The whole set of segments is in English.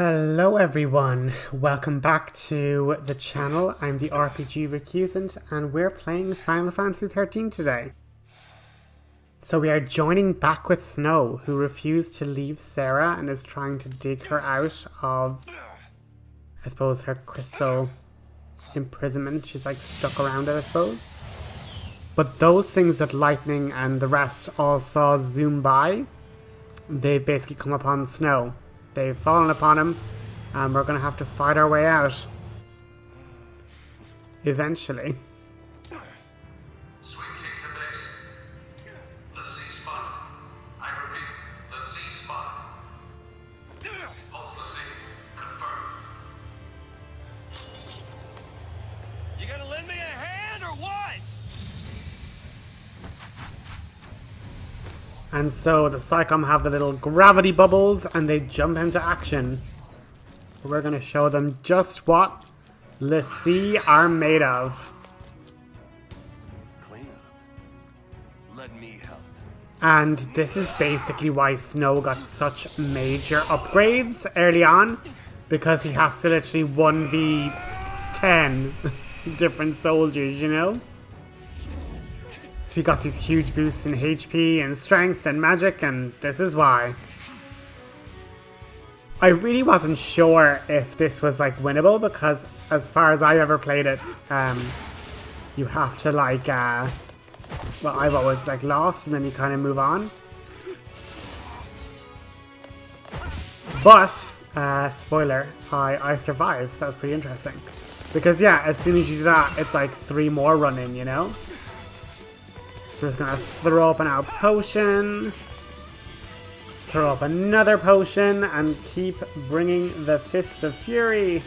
Hello everyone, welcome back to the channel. I'm the RPG Recusant and we're playing Final Fantasy 13 today. So we are joining back with Snow, who refused to leave Sarah and is trying to dig her out of, I suppose, her crystal imprisonment. She's like stuck around it, I suppose. But those things that Lightning and the rest all saw zoom by, they've basically come upon Snow. They've fallen upon him, and we're going to have to fight our way out. Eventually. Swing kick to base. Lecie spot. I repeat, Lecie spot. Pulse Lecie. Confirmed. You gonna lend me a hand or what? And so the Psychom have the little gravity bubbles and they jump into action. We're going to show them just what Lecie are made of. Clean up. Let me help. And this is basically why Snow got such major upgrades early on. Because he has to literally 1v10 different soldiers, you know? So we got these huge boosts in HP and strength and magic, and this is why. I really wasn't sure if this was like winnable, because as far as I've ever played it, you have to like, well, I've always like lost and then you kind of move on. But, spoiler, I survived, so that was pretty interesting. Because yeah, as soon as you do that, it's like 3 more run in, you know? So we're just gonna throw up an potion, throw up another potion, and keep bringing the Fists of Fury.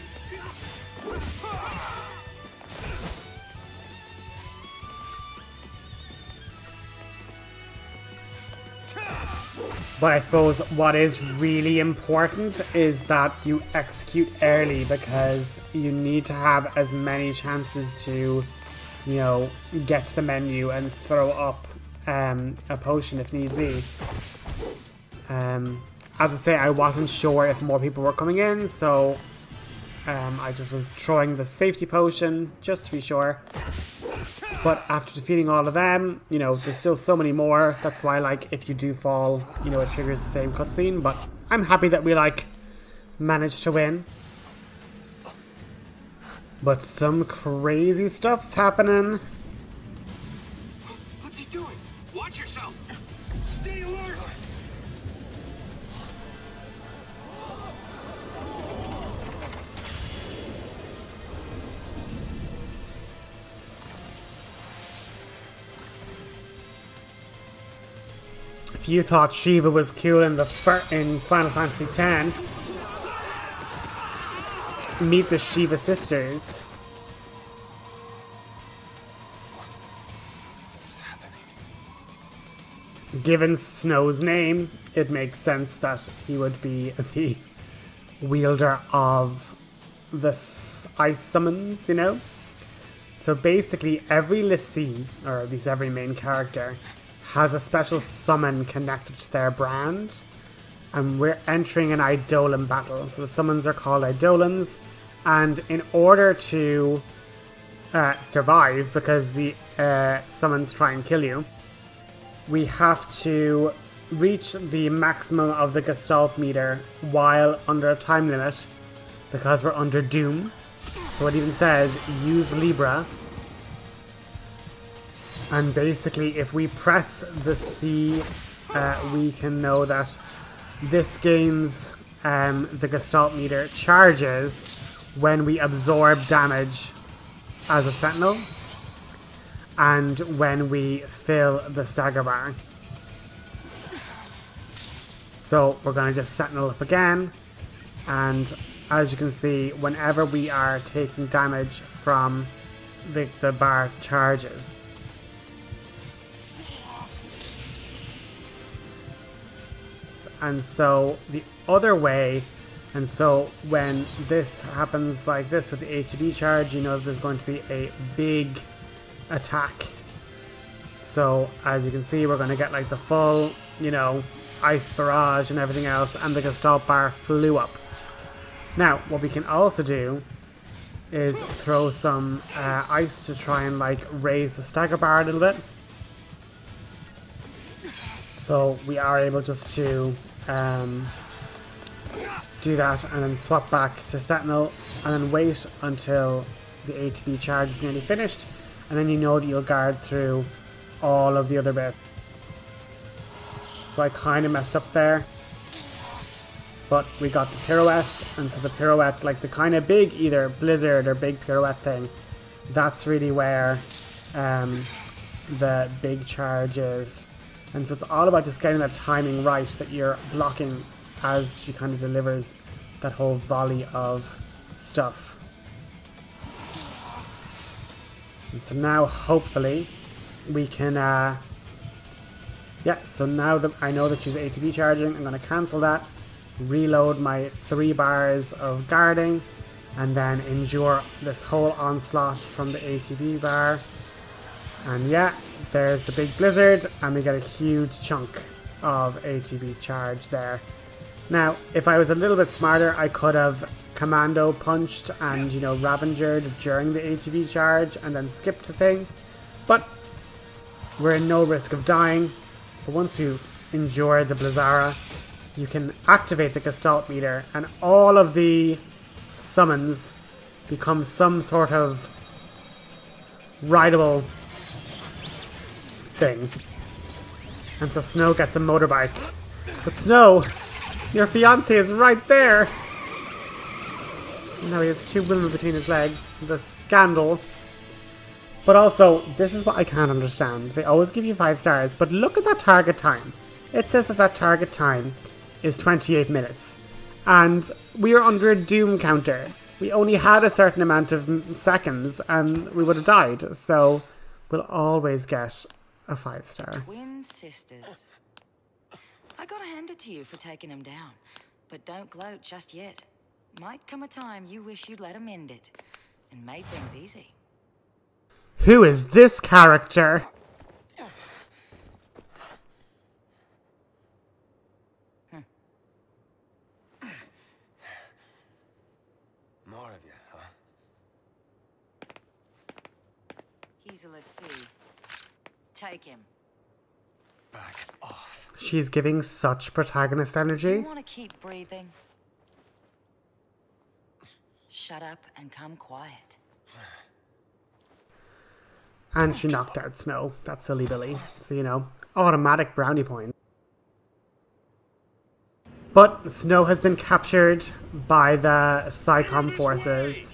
But I suppose what is really important is that you execute early, because you need to have as many chances to, you know, get to the menu and throw up a potion if need be. As I say, I wasn't sure if more people were coming in, so I just was throwing the safety potion just to be sure. But after defeating all of them, you know, there's still so many more. That's why, like, if you do fall, you know, it triggers the same cutscene. But I'm happy that we, like, managed to win. But some crazy stuff's happening. What's he doing? Watch yourself. Stay alert. If you thought Shiva was cool in Final Fantasy X, meet the Shiva Sisters. What's happening? Given Snow's name, it makes sense that he would be the wielder of the ice summons, you know? So basically every Lecie, or at least every main character, has a special summon connected to their brand. And we're entering an Eidolin battle. So the summons are called Eidolins. And in order to survive, because the summons try and kill you, we have to reach the maximum of the Gestalt meter while under a time limit, because we're under Doom. So it even says, use Libra. And basically, if we press the C, we can know that this gains the Gestalt meter charges when we absorb damage as a Sentinel, and when we fill the stagger bar. So we're going to just Sentinel up again, and as you can see, whenever we are taking damage from the bar charges. And so the other way, and so when this happens like this with the ATB charge, you know there's going to be a big attack. So as you can see, we're going to get like the full, you know, ice barrage and everything else, and the Gestalt bar flew up. Now, what we can also do is throw some ice to try and like raise the stagger bar a little bit. So we are able just to do that and then swap back to Sentinel and then wait until the ATB charge is nearly finished, and then you know that you'll guard through all of the other bits. So I kind of messed up there. But we got the pirouette, and so the pirouette, like the kind of big either blizzard or big pirouette thing, that's really where the big charge is. And so it's all about just getting that timing right, that you're blocking as she kind of delivers that whole volley of stuff. And so now hopefully we can, yeah, so now that I know that she's ATB charging, I'm going to cancel that. Reload my 3 bars of guarding and then endure this whole onslaught from the ATB bar. And yeah, there's the big blizzard and we get a huge chunk of ATB charge there. Now, if I was a little bit smarter, I could have commando punched and, you know, Ravengered during the ATB charge and then skipped the thing. But we're in no risk of dying. But once you endure the Blizzara, you can activate the Gestalt meter and all of the summons become some sort of rideable thing. And so Snow gets a motorbike. But Snow, your fiancé is right there! Now he has 2 women between his legs. The scandal. But also, this is what I can't understand. They always give you 5 stars, but look at that target time. It says that that target time is 28 minutes. And we are under a doom counter. We only had a certain amount of seconds and we would have died. So we'll always get a 5 star. Twin sisters. I gotta hand it to you for taking them down. But don't gloat just yet. Might come a time you wish you'd let them end it. And made things easy. Who is this character? More of you, huh? He's a Lecie. Take him. Back off. She's giving such protagonist energy. You want to keep breathing? Shut up and come quiet. And she knocked out Snow. That's silly Billy. So, you know, automatic brownie point. But Snow has been captured by the Psycom forces.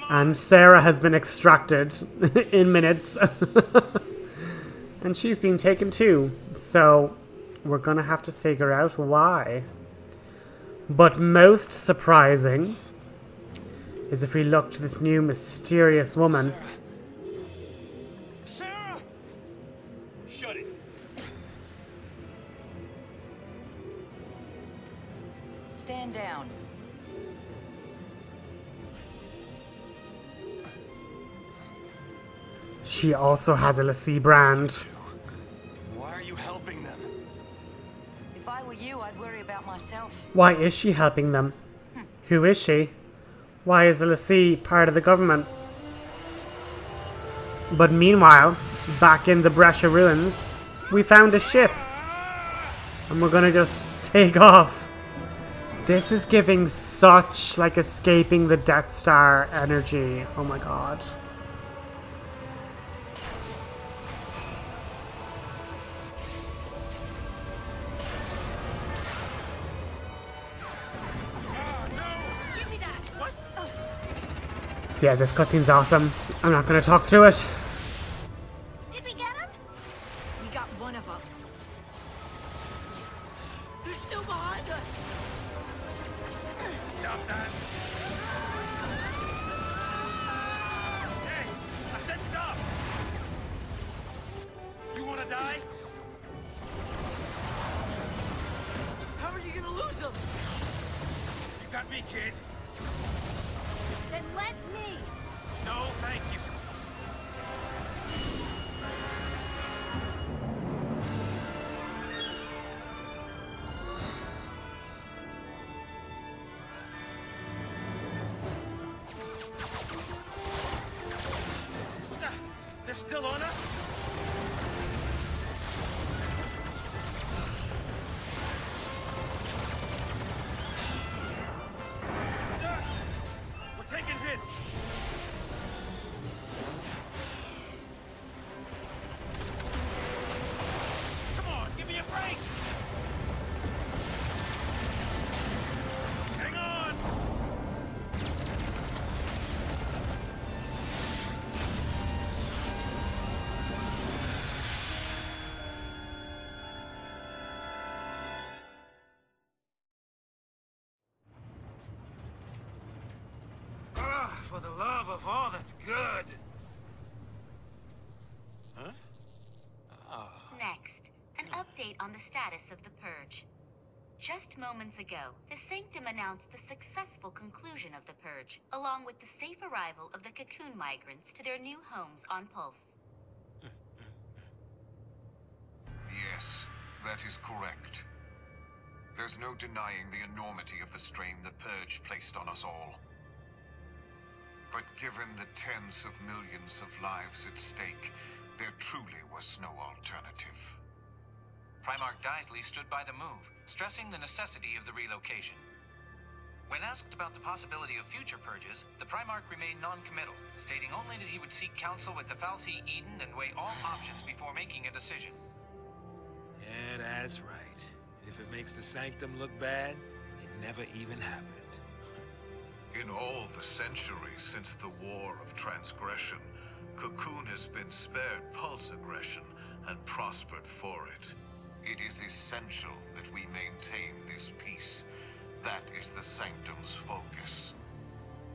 And Sarah has been extracted in minutes. And she's been taken too. So we're going to have to figure out why. But most surprising is if we look to this new mysterious woman. Sarah! Shut it. Stand down. She also has a Lecie brand. Why are you helping them? If I were you, I'd worry about myself. Why is she helping them? Who is she? Why is the Lecie part of the government? But meanwhile, back in the Brescia ruins, we found a ship. And we're gonna just take off. This is giving such, like, escaping the Death Star energy. Oh my god. So yeah, this cutscene's awesome. I'm not gonna talk through it. Did we get him? We got one of them. They're still behind us. Stop that. Hey, I said stop. You want to die? How are you gonna lose them? You got me, kid. Then let me. No, thank you. still on us? We're taking hits. Come on, give me a break. Hang on. For the love of all that's good. Huh? Oh. Next, an update on the status of the Purge. Just moments ago, the Sanctum announced the successful conclusion of the Purge, along with the safe arrival of the cocoon migrants to their new homes on Pulse. Yes, that is correct. There's no denying the enormity of the strain the Purge placed on us all. But given the tens of millions of lives at stake, there truly was no alternative. Primarch Daisley stood by the move, stressing the necessity of the relocation. When asked about the possibility of future purges, the Primarch remained non-committal, stating only that he would seek counsel with the Fal'Cie Eden and weigh all options before making a decision. Yeah, that's right. If it makes the Sanctum look bad, it never even happened. In all the centuries since the War of Transgression, Cocoon has been spared pulse aggression and prospered for it. It is essential that we maintain this peace. That is the Sanctum's focus.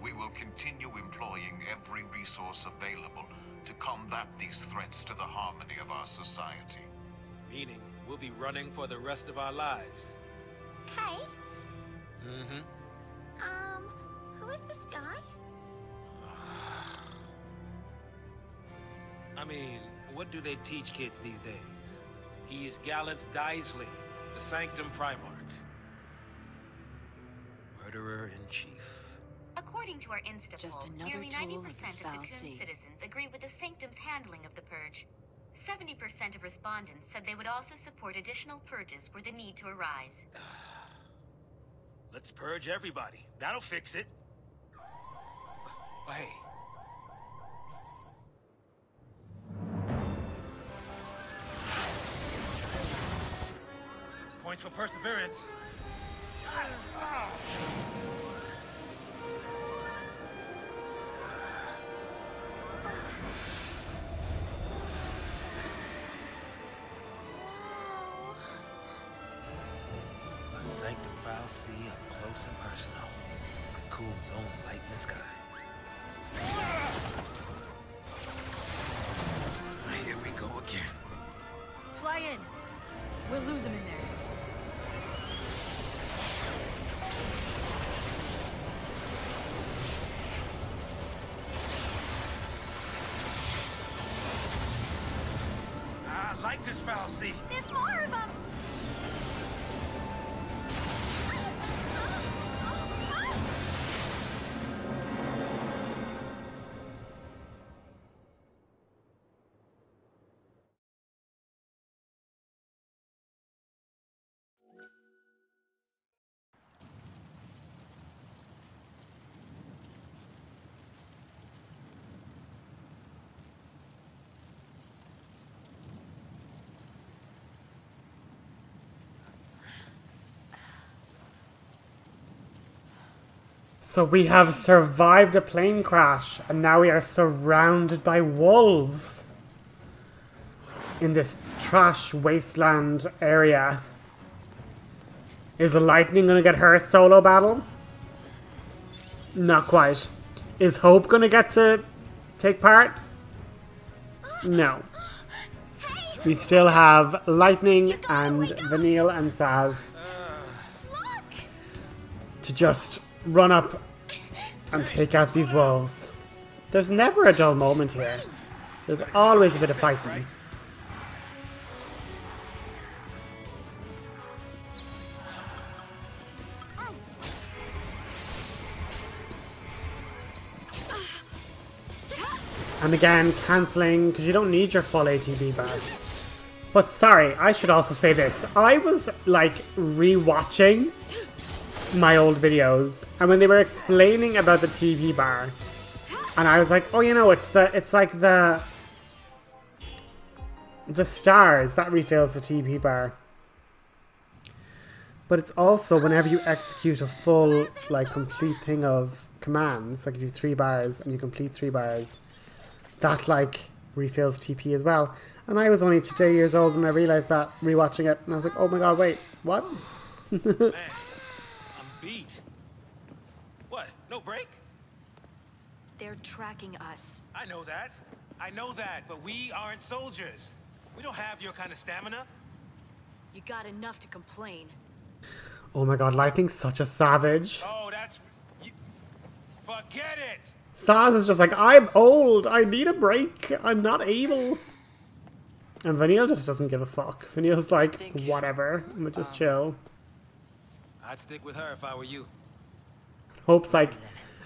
We will continue employing every resource available to combat these threats to the harmony of our society. Meaning, we'll be running for the rest of our lives. Hey, Mm-hmm. who is this guy? I mean, what do they teach kids these days? He's Gallant Daisley, the Sanctum Primarch. Murderer-in-Chief. According to our Insta Just poll, another nearly tool 90% of the of Cocoon Fal'Cie. citizens agree with the Sanctum's handling of the Purge. 70% of respondents said they would also support additional purges were the need to arise. Let's purge everybody. That'll fix it. Oh, hey. Points for perseverance. A Sanctum Fal'Cie up close and personal. Cocoon's own light in the sky. Here we go again. Fly in. We'll lose him in there. I like this Fal'Cie. There's more of them! So we have survived a plane crash, and now we are surrounded by wolves in this trash wasteland area. Is Lightning gonna get her solo battle? Not quite. Is Hope gonna get to take part? No. We still have Lightning and Vanille and Sazh to just run up and take out these wolves. There's never a dull moment here. There's always a bit of fighting. And again, cancelling, because you don't need your full ATB bar. But sorry, I should also say this. I was, like, re-watching my old videos, and when they were explaining about the TP bar, and I was like, oh, you know, it's like the stars that refills the TP bar. But it's also whenever you execute a full, like, complete thing of commands, like you do 3 bars and you complete 3 bars, that, like, refills TP as well. And I was only 2 years old when I realised that, rewatching it, and I was like, oh my god, wait, what? Man, I'm beat. What, no break? They're tracking us. I know that, but we aren't soldiers. We don't have your kind of stamina. You got enough to complain. Oh my god, Lightning's such a savage. Oh, that's... Forget it! Sazh is just like, I'm old, I need a break, I'm not able. And Vanille just doesn't give a fuck. Vanille's like, whatever, I'm gonna just chill. I'd stick with her if I were you. Hope's like,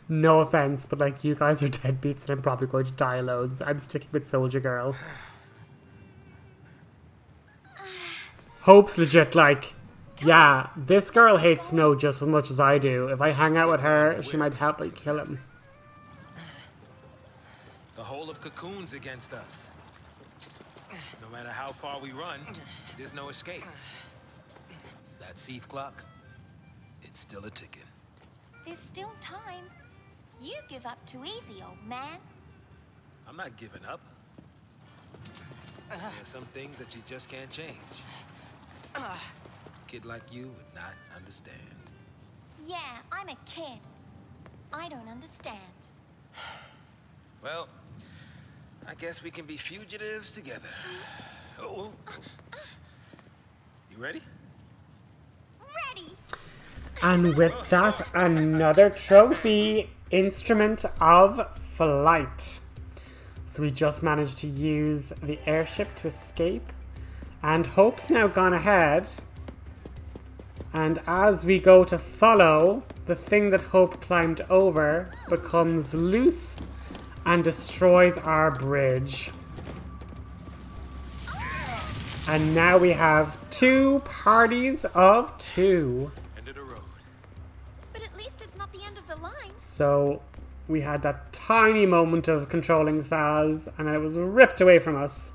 no offense, but like, you guys are deadbeats and I'm probably going to die loads. I'm sticking with Soldier Girl. Hope's legit like, yeah, this girl hates Snow just as much as I do. If I hang out with her, she might help me kill him. The whole of Cocoon's against us. No matter how far we run, there's no escape. That Sazh clock, it's still a ticking. There's still time. You give up too easy, old man. I'm not giving up. There are some things that you just can't change. A kid like you would not understand. Yeah, I'm a kid. I don't understand. Well, I guess we can be fugitives together. Oh. You ready? Ready! And with that, another trophy, Instrument of Flight. So we just managed to use the airship to escape. And Hope's now gone ahead. And as we go to follow, the thing that Hope climbed over becomes loose and destroys our bridge. And now we have 2 parties of 2. End of the road. But at least it's not the end of the line. So we had that tiny moment of controlling Sazh, and then it was ripped away from us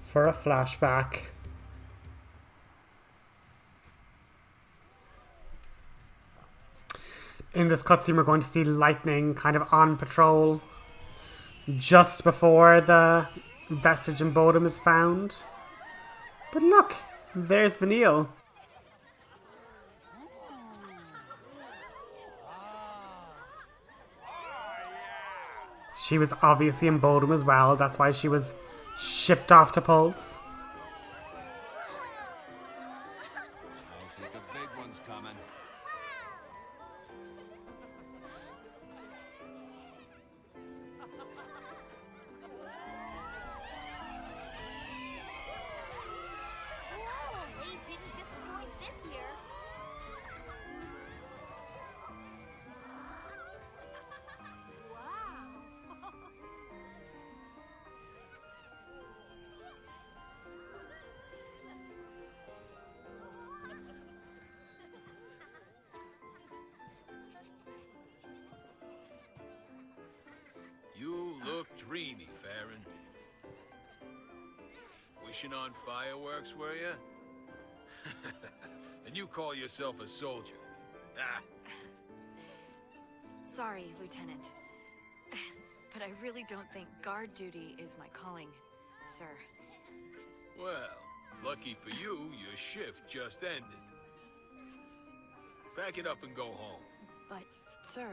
for a flashback. In this cutscene, we're going to see Lightning kind of on patrol just before the vestige in Bodham is found. But look, there's Vanille. She was obviously in Bodham as well, that's why she was shipped off to Pulse. I think a big one's coming. Whoa, they didn't disappoint this year. You look dreamy, Farron. Wishing on fireworks, were you? And you call yourself a soldier? Ah. Sorry, Lieutenant. But I really don't think guard duty is my calling, sir. Well, lucky for you, your shift just ended. Pack it up and go home. But, sir...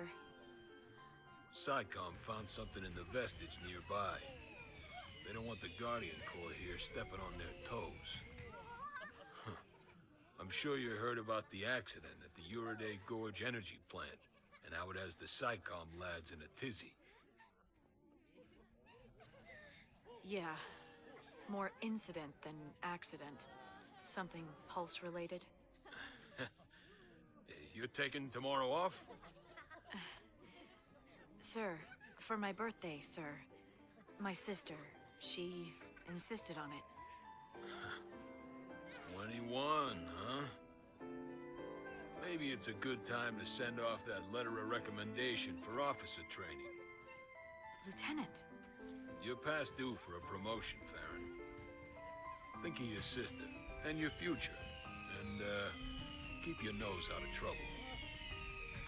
SciComm found something in the vestige nearby. They don't want the Guardian Corps here stepping on their toes. I'm sure you heard about the accident at the Uriday Gorge energy plant, and how it has the SciComm lads in a tizzy. Yeah. More incident than accident. Something Pulse-related. You're taking tomorrow off? Sir, for my birthday, sir. My sister, she insisted on it. 21, huh? Maybe it's a good time to send off that letter of recommendation for officer training. Lieutenant. You're past due for a promotion, Farron. Think of your sister and your future, and keep your nose out of trouble.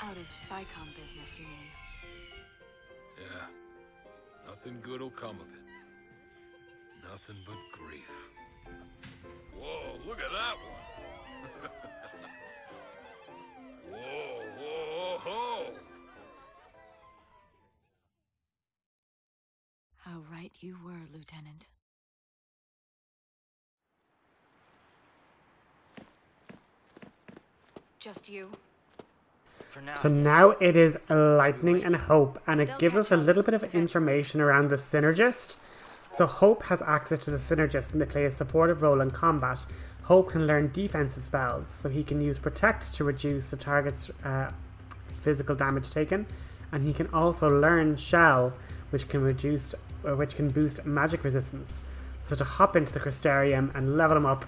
Out of SciComm business, you mean? Yeah. Nothing good'll come of it. Nothing but grief. Whoa, look at that one! Whoa, whoa, whoa! How right you were, Lieutenant. Just you? So now it is Lightning and Hope, and it gives us a little bit of information around the Synergist. So Hope has access to the Synergist, and they play a supportive role in combat. Hope can learn defensive spells, so he can use Protect to reduce the target's physical damage taken, and he can also learn Shell, which can boost magic resistance. So to hop into the Crystarium and level him up,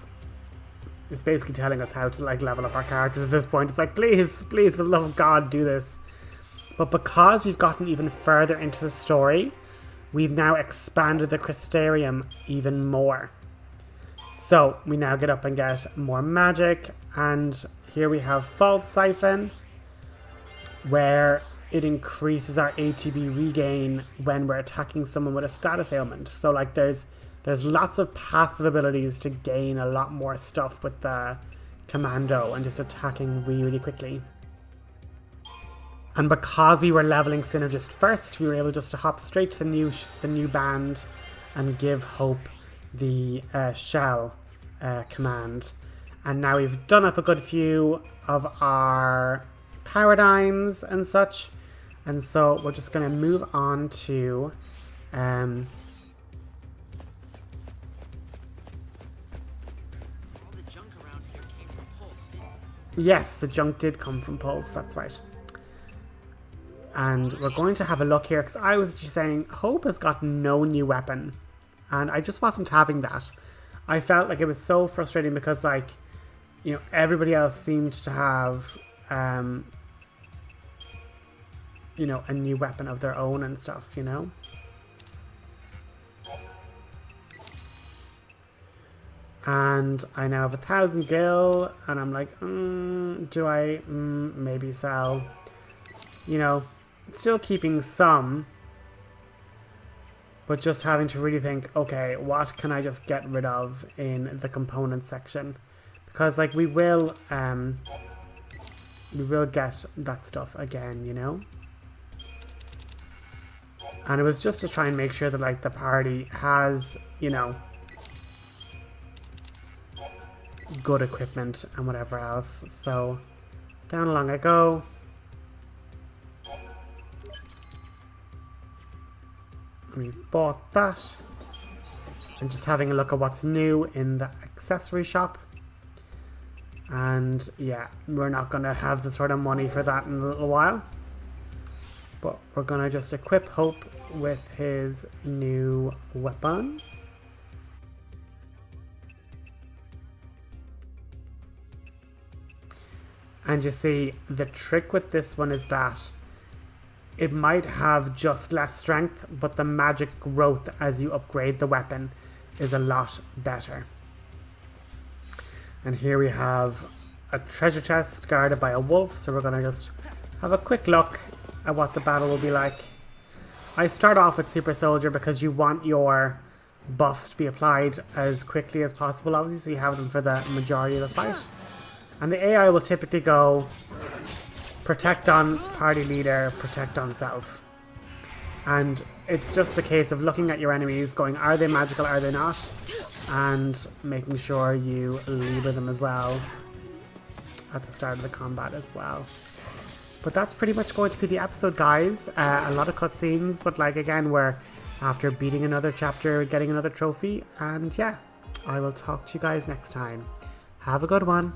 it's basically telling us how to like level up our characters at this point. It's like, please, please, for the love of God, do this. But because we've gotten even further into the story, we've now expanded the Crystarium even more. So we now get up and get more magic, and here we have Fault Siphon, where it increases our ATB regain when we're attacking someone with a status ailment. So like there's lots of passive abilities to gain a lot more stuff with the commando and just attacking really, really quickly. And because we were leveling Synergist first, we were able just to hop straight to the new band and give Hope the Shell command. And now we've done up a good few of our paradigms and such. And so we're just going to move on to yes, the junk did come from Pulse, that's right. And we're going to have a look here, because I was just saying, Hope has got no new weapon. And I just wasn't having that. I felt like it was so frustrating because, like, you know, everybody else seemed to have, you know, a new weapon of their own and stuff, you know? And I now have 1,000 gil, and I'm like, do I maybe sell? You know, still keeping some, but just having to really think, okay, what can I just get rid of in the component section? Because like we will get that stuff again, you know? And it was just to try and make sure that like the party has, you know, good equipment and whatever else. So down along I go. We've bought that. And just having a look at what's new in the accessory shop. And yeah, we're not going to have the sort of money for that in a little while. But we're going to just equip Hope with his new weapon. And you see, the trick with this one is that it might have just less strength, but the magic growth as you upgrade the weapon is a lot better. And here we have a treasure chest guarded by a wolf, so we're going to just have a quick look at what the battle will be like. I start off with Super Soldier because you want your buffs to be applied as quickly as possible, obviously, so you have them for the majority of the fight. And the AI will typically go protect on party leader, protect on self. And it's just a case of looking at your enemies, going, are they magical, are they not? And making sure you lever them as well at the start of the combat as well. But that's pretty much going to be the episode, guys. A lot of cutscenes, but like again, we're after beating another chapter, getting another trophy. And yeah, I will talk to you guys next time. Have a good one.